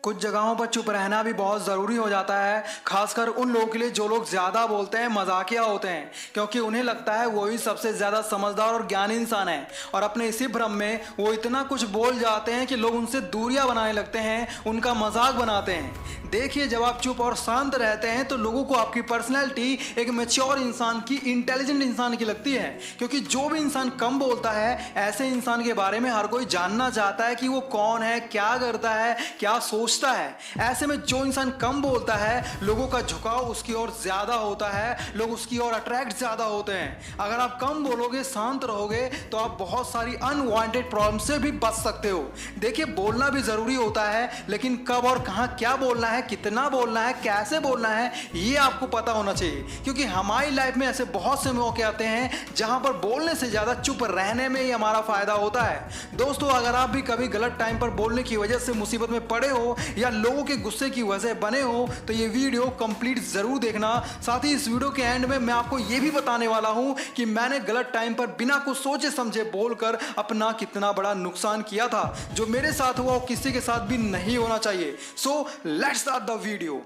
कुछ जगहों पर चुप रहना भी बहुत ज़रूरी हो जाता है, खासकर उन लोगों के लिए जो लोग ज़्यादा बोलते हैं, मजाकिया होते हैं, क्योंकि उन्हें लगता है वो ही सबसे ज़्यादा समझदार और ज्ञानी इंसान है। और अपने इसी भ्रम में वो इतना कुछ बोल जाते हैं कि लोग उनसे दूरियां बनाने लगते हैं, उनका मजाक बनाते हैं। देखिए, जब आप चुप और शांत रहते हैं तो लोगों को आपकी पर्सनैलिटी एक मैच्योर इंसान की, इंटेलिजेंट इंसान की लगती है, क्योंकि जो भी इंसान कम बोलता है, ऐसे इंसान के बारे में हर कोई जानना चाहता है कि वो कौन है, क्या करता है, क्या सोचता है। ऐसे में जो इंसान कम बोलता है, लोगों का झुकाव उसकी ओर ज्यादा होता है, लोग उसकी ओर अट्रैक्ट ज्यादा होते हैं। अगर आप कम बोलोगे, शांत रहोगे, तो आप बहुत सारी अनवांटेड प्रॉब्लम से भी बच सकते हो। देखिए, बोलना भी जरूरी होता है, लेकिन कब और कहां क्या बोलना है, कितना बोलना है, कैसे बोलना है, ये आपको पता होना चाहिए। क्योंकि हमारी लाइफ में ऐसे बहुत से मौके आते हैं जहां पर बोलने से ज्यादा चुप रहने में ही हमारा फायदा होता है। दोस्तों, अगर आप भी कभी गलत टाइम पर बोलने की वजह से मुसीबत में पड़े हो या लोगों के गुस्से की वजह बने हो, तो ये वीडियो कंप्लीट जरूर देखना। साथ ही इस वीडियो के एंड में मैं आपको ये भी बताने वाला हूं कि मैंने गलत टाइम पर बिना कुछ सोचे समझे बोलकर अपना कितना बड़ा नुकसान किया था, जो मेरे साथ हुआ वो किसी के साथ भी नहीं होना चाहिए। So let's start the video.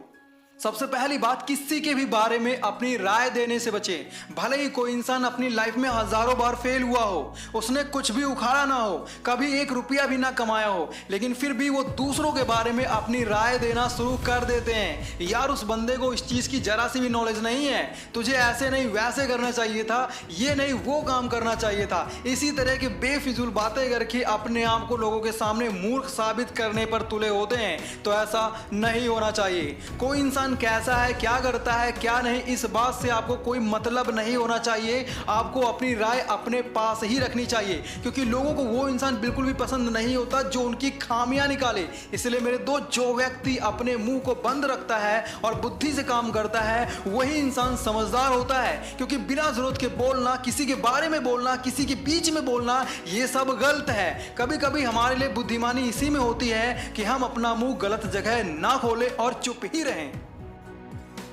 सबसे पहली बात, किसी के भी बारे में अपनी राय देने से बचें। भले ही कोई इंसान अपनी लाइफ में हजारों बार फेल हुआ हो, उसने कुछ भी उखाड़ा ना हो, कभी एक रुपया भी ना कमाया हो, लेकिन फिर भी वो दूसरों के बारे में अपनी राय देना शुरू कर देते हैं। यार, उस बंदे को इस चीज की जरा सी भी नॉलेज नहीं है, तुझे ऐसे नहीं वैसे करना चाहिए था, ये नहीं वो काम करना चाहिए था। इसी तरह की बेफिजूल बातें करके अपने आप को लोगों के सामने मूर्ख साबित करने पर तुले होते हैं। तो ऐसा नहीं होना चाहिए। कोई इंसान कैसा है, क्या करता है, क्या नहीं, इस बात से आपको कोई मतलब नहीं होना चाहिए। आपको अपनी राय अपने पास ही रखनी चाहिए, क्योंकि लोगों को वो इंसान बिल्कुल भी पसंद नहीं होता जो उनकी खामियां निकाले। इसलिए मेरे दोस्त, जो व्यक्ति अपने मुंह को बंद रखता है और बुद्धि से काम करता है, वही इंसान समझदार होता है। क्योंकि बिना जरूरत के बोलना, किसी के बारे में बोलना, किसी के बीच में बोलना, ये सब गलत है। कभी कभी हमारे लिए बुद्धिमानी इसी में होती है कि हम अपना मुंह गलत जगह ना खोलें और चुप ही रहें।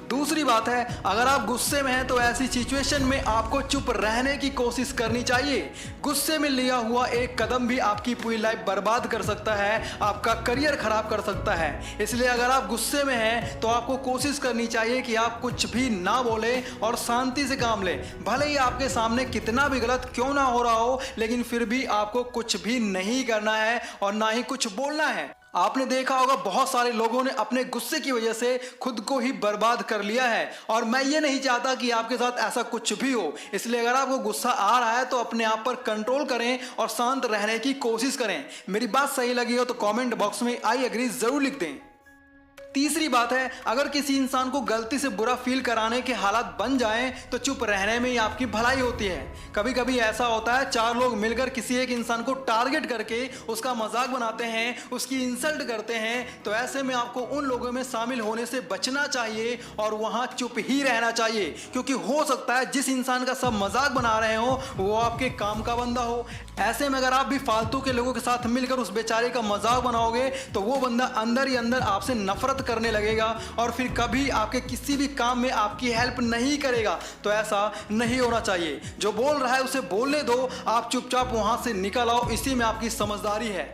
दूसरी बात है, अगर आप गुस्से में हैं तो ऐसी सिचुएशन में आपको चुप रहने की कोशिश करनी चाहिए। गुस्से में लिया हुआ एक कदम भी आपकी पूरी लाइफ बर्बाद कर सकता है, आपका करियर खराब कर सकता है। इसलिए अगर आप गुस्से में हैं तो आपको कोशिश करनी चाहिए कि आप कुछ भी ना बोलें और शांति से काम लें। भले ही आपके सामने कितना भी गलत क्यों ना हो रहा हो, लेकिन फिर भी आपको कुछ भी नहीं करना है और ना ही कुछ बोलना है। आपने देखा होगा, बहुत सारे लोगों ने अपने गुस्से की वजह से खुद को ही बर्बाद कर लिया है, और मैं ये नहीं चाहता कि आपके साथ ऐसा कुछ भी हो। इसलिए अगर आपको गुस्सा आ रहा है तो अपने आप पर कंट्रोल करें और शांत रहने की कोशिश करें। मेरी बात सही लगी हो तो कमेंट बॉक्स में आई एग्री जरूर लिख दें। तीसरी बात है, अगर किसी इंसान को गलती से बुरा फील कराने के हालात बन जाएं तो चुप रहने में ही आपकी भलाई होती है। कभी कभी ऐसा होता है, चार लोग मिलकर किसी एक इंसान को टारगेट करके उसका मजाक बनाते हैं, उसकी इंसल्ट करते हैं। तो ऐसे में आपको उन लोगों में शामिल होने से बचना चाहिए और वहां चुप ही रहना चाहिए, क्योंकि हो सकता है जिस इंसान का सब मजाक बना रहे हो वो आपके काम का बंदा हो। ऐसे में अगर आप भी फालतू के लोगों के साथ मिलकर उस बेचारे का मजाक बनाओगे तो वो बंदा अंदर ही अंदर आपसे नफरत करने लगेगा और फिर कभी आपके किसी भी काम में आपकी हेल्प नहीं करेगा। तो ऐसा नहीं होना चाहिए। जो बोल रहा है उसे बोलने दो, आप चुपचाप वहां से निकल आओ, इसी में आपकी समझदारी है।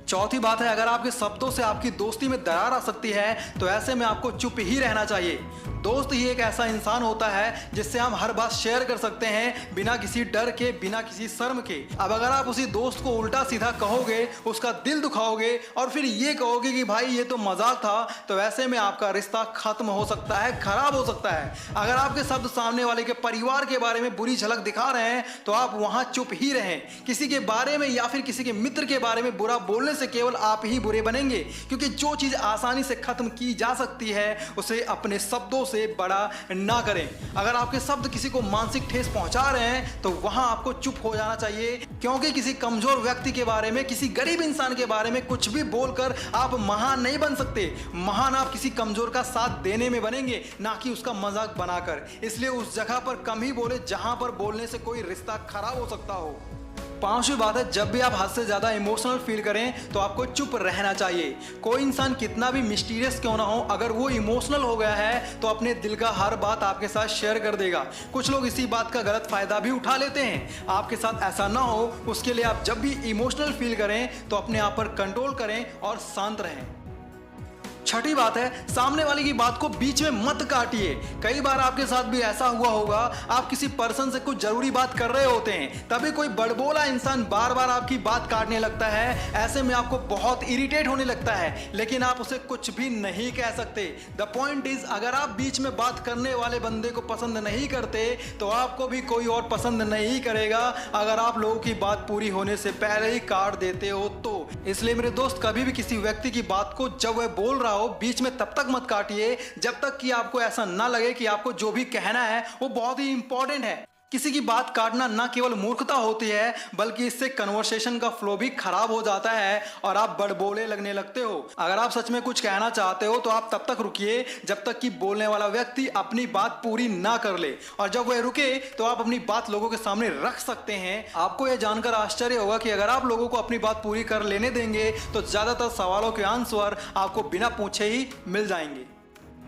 चौथी बात है, अगर आपके शब्दों से आपकी दोस्ती में दरार आ सकती है तो ऐसे में आपको चुप ही रहना चाहिए। दोस्त ही एक ऐसा इंसान होता है जिससे हम हर बात शेयर कर सकते हैं, बिना किसी डर के, बिना किसी शर्म के। अब अगर आप उसी दोस्त को उल्टा सीधा कहोगे, उसका दिल दुखाओगे और फिर ये कहोगे कि भाई ये तो मजाक था, तो ऐसे में आपका रिश्ता खत्म हो सकता है, खराब हो सकता है। अगर आपके शब्द सामने वाले के परिवार के बारे में बुरी झलक दिखा रहे हैं तो आप वहां चुप ही रहें। किसी के बारे में या फिर किसी के मित्र के बारे में बुरा बोलने से केवल आप ही बुरे बनेंगे, क्योंकि जो चीज आसानी से खत्म की जा सकती है उसे अपने शब्दों से बड़ा ना करें। अगर आपके शब्द किसी को मानसिक ठेस पहुंचा रहे हैं तो वहां आपको चुप हो जाना चाहिए, क्योंकि किसी कमजोर व्यक्ति के बारे में, किसी गरीब इंसान के बारे में कुछ भी बोलकर आप महान नहीं बन सकते। महान आप किसी कमजोर का साथ देने में बनेंगे, ना कि उसका मजाक बनाकर। इसलिए उस जगह पर कम ही बोले जहां पर बोलने से कोई रिश्ता खराब हो सकता हो। पांचवी बात है, जब भी आप हद से ज्यादा इमोशनल फील करें तो आपको चुप रहना चाहिए। कोई इंसान कितना भी मिस्टीरियस क्यों ना हो, अगर वो इमोशनल हो गया है तो अपने दिल का हर बात आपके साथ शेयर कर देगा। कुछ लोग इसी बात का गलत फायदा भी उठा लेते हैं। आपके साथ ऐसा ना हो, उसके लिए आप जब भी इमोशनल फील करें तो अपने आप पर कंट्रोल करें और शांत रहें। छठी बात है, सामने वाले की बात को बीच में मत काटिए। कई बार आपके साथ भी ऐसा हुआ होगा, आप किसी पर्सन से कुछ जरूरी बात कर रहे होते हैं, तभी कोई बड़बोला इंसान बार बार आपकी बात काटने लगता है। ऐसे में आपको बहुत इरिटेट होने लगता है, लेकिन आप उसे कुछ भी नहीं कह सकते। द पॉइंट इज, अगर आप बीच में बात करने वाले बंदे को पसंद नहीं करते तो आपको भी कोई और पसंद नहीं करेगा, अगर आप लोगों की बात पूरी होने से पहले ही काट देते हो तो। इसलिए मेरे दोस्त, कभी भी किसी व्यक्ति की बात को जब वह बोल रहा हो बीच में तब तक मत काटिए जब तक कि आपको ऐसा ना लगे कि आपको जो भी कहना है वो बहुत ही इंपॉर्टेंट है। किसी की बात काटना ना केवल मूर्खता होती है, बल्कि इससे कन्वर्सेशन का फ्लो भी खराब हो जाता है और आप बड़बोले लगने लगते हो। अगर आप सच में कुछ कहना चाहते हो तो आप तब तक रुकिए जब तक कि बोलने वाला व्यक्ति अपनी बात पूरी ना कर ले, और जब वह रुके तो आप अपनी बात लोगों के सामने रख सकते हैं। आपको यह जानकर आश्चर्य होगा कि अगर आप लोगों को अपनी बात पूरी कर लेने देंगे तो ज्यादातर सवालों के आंसर आपको बिना पूछे ही मिल जाएंगे।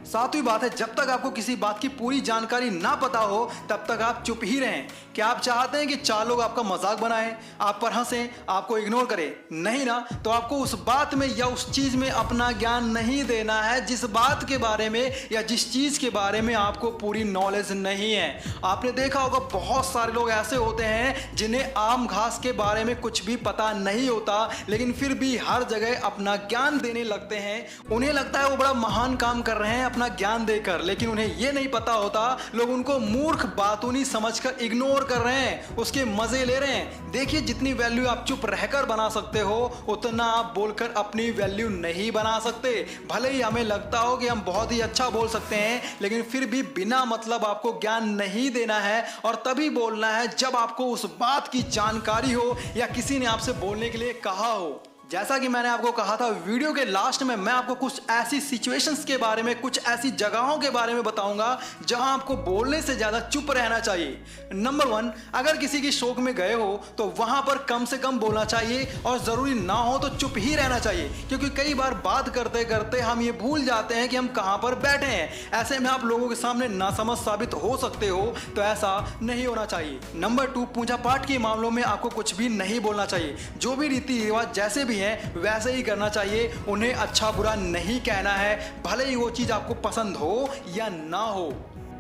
सातवीं बात है, जब तक आपको किसी बात की पूरी जानकारी ना पता हो तब तक आप चुप ही रहें। क्या आप चाहते हैं कि चार लोग आपका मजाक बनाएं, आप पर हंसें, आपको इग्नोर करें? नहीं ना। तो आपको उस बात में या उस चीज में अपना ज्ञान नहीं देना है जिस बात के बारे में या जिस चीज के बारे में आपको पूरी नॉलेज नहीं है। आपने देखा होगा, बहुत सारे लोग ऐसे होते हैं जिन्हें आम घास के बारे में कुछ भी पता नहीं होता, लेकिन फिर भी हर जगह अपना ज्ञान देने लगते हैं। उन्हें लगता है वो बड़ा महान काम कर रहे हैं अपना ज्ञान देकर, लेकिन उन्हें यह नहीं पता होता लोग उनको मूर्ख बातूनी समझकर इग्नोर कर रहे हैं, उसके मजे ले रहे हैं। देखिए, जितनी वैल्यू आप चुप रहकर बना सकते हो उतना आप बोलकर अपनी वैल्यू नहीं बना सकते। भले ही हमें लगता हो कि हम बहुत ही अच्छा बोल सकते हैं, लेकिन फिर भी बिना मतलब आपको ज्ञान नहीं देना है, और तभी बोलना है जब आपको उस बात की जानकारी हो या किसी ने आपसे बोलने के लिए कहा हो। जैसा कि मैंने आपको कहा था, वीडियो के लास्ट में मैं आपको कुछ ऐसी सिचुएशंस के बारे में, कुछ ऐसी जगहों के बारे में बताऊंगा जहां आपको बोलने से ज्यादा चुप रहना चाहिए। नंबर 1, अगर किसी की शौक में गए हो तो वहां पर कम से कम बोलना चाहिए, और जरूरी ना हो तो चुप ही रहना चाहिए, क्योंकि कई बार बात करते करते हम ये भूल जाते हैं कि हम कहां पर बैठे हैं। ऐसे में आप लोगों के सामने नासमझ साबित हो सकते हो, तो ऐसा नहीं होना चाहिए। नंबर 2, पूजा पाठ के मामलों में आपको कुछ भी नहीं बोलना चाहिए। जो भी रीति रिवाज जैसे भी वैसे ही करना चाहिए। उन्हें अच्छा बुरा नहीं कहना है, भले ही वो चीज आपको पसंद हो या ना हो।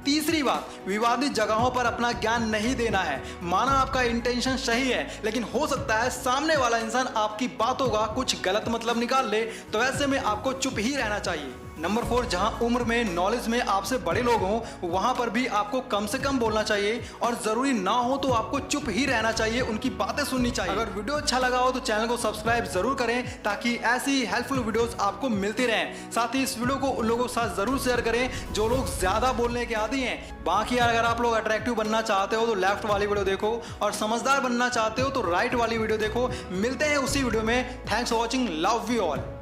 तीसरी बात, विवादित जगहों पर अपना ज्ञान नहीं देना है। माना आपका इंटेंशन सही है, लेकिन हो सकता है सामने वाला इंसान आपकी बातों का कुछ गलत मतलब निकाल ले, तो ऐसे में आपको चुप ही रहना चाहिए। नंबर 4, जहां उम्र में, नॉलेज में आपसे बड़े लोग हों वहां पर भी आपको कम से कम बोलना चाहिए, और जरूरी ना हो तो आपको चुप ही रहना चाहिए, उनकी बातें सुननी चाहिए। अगर वीडियो अच्छा लगा हो तो चैनल को सब्सक्राइब जरूर करें, ताकि ऐसी हेल्पफुल वीडियोस आपको मिलती रहें। साथ ही इस वीडियो को उन लोगों के साथ जरूर शेयर करें जो लोग ज्यादा बोलने के आदी हैं। बाकी अगर आप लोग अट्रैक्टिव बनना चाहते हो तो लेफ्ट वाली वीडियो देखो, और समझदार बनना चाहते हो तो राइट वाली वीडियो देखो। मिलते हैं उसी वीडियो में। Thanks for watching, love you all.